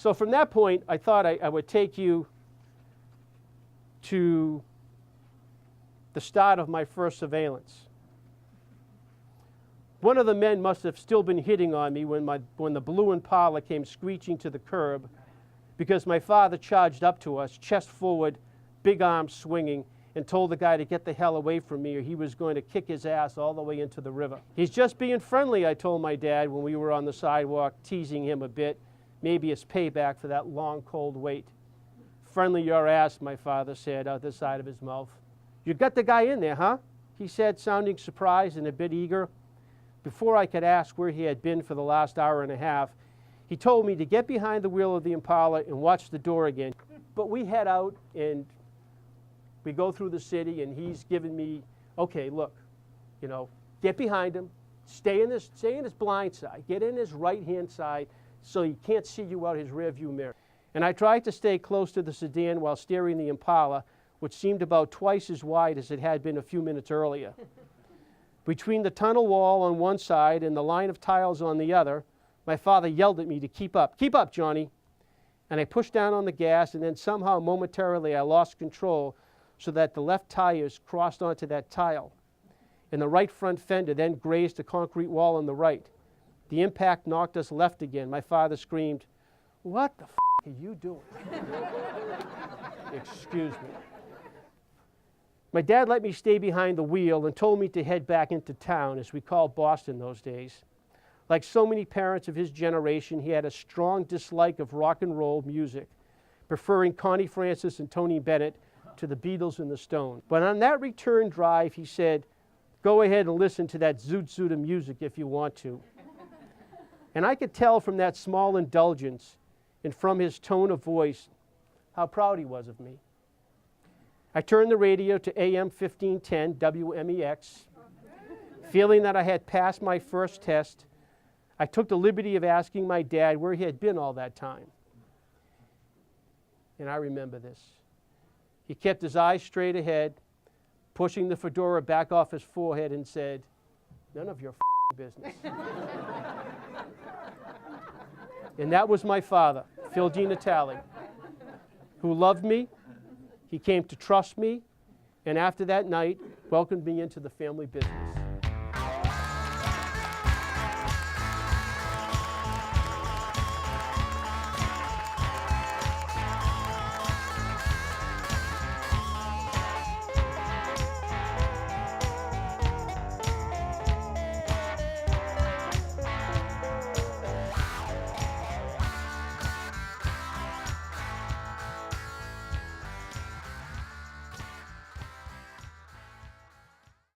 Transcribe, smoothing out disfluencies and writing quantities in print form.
So from that point, I thought I would take you to the start of my first surveillance. One of the men must have still been hitting on me when the blue Impala came screeching to the curb, because my father charged up to us, chest forward, big arms swinging, and told the guy to get the hell away from me or he was going to kick his ass all the way into the river. He's just being friendly, I told my dad when we were on the sidewalk, teasing him a bit. Maybe it's payback for that long, cold wait. Friendly your ass, my father said out the side of his mouth. You got the guy in there, huh? He said, sounding surprised and a bit eager. Before I could ask where he had been for the last hour and a half, he told me to get behind the wheel of the Impala and watch the door again. But we head out and we go through the city and he's giving me, okay, look, you know, get behind him, stay in his blind side, get in his right-hand side so he can't see you out his rearview mirror. And I tried to stay close to the sedan while steering the Impala, which seemed about twice as wide as it had been a few minutes earlier. Between the tunnel wall on one side and the line of tiles on the other, my father yelled at me to keep up, Johnny. And I pushed down on the gas, and then somehow momentarily I lost control so that the left tires crossed onto that tile. And the right front fender then grazed a concrete wall on the right. The impact knocked us left again. My father screamed, "What the f*** are you doing?" Excuse me. My dad let me stay behind the wheel and told me to head back into town, as we called Boston those days. Like so many parents of his generation, he had a strong dislike of rock and roll music, preferring Connie Francis and Tony Bennett to the Beatles and the Stones. But on that return drive, he said, go ahead and listen to that zoot zoot of music if you want to. And I could tell from that small indulgence and from his tone of voice how proud he was of me. I turned the radio to AM 1510 WMEX. Feeling that I had passed my first test, I took the liberty of asking my dad where he had been all that time. And I remember this. He kept his eyes straight ahead, pushing the fedora back off his forehead and said, "None of your business." And that was my father, Phil DiNatale, who loved me. He came to trust me, and after that night, welcomed me into the family business.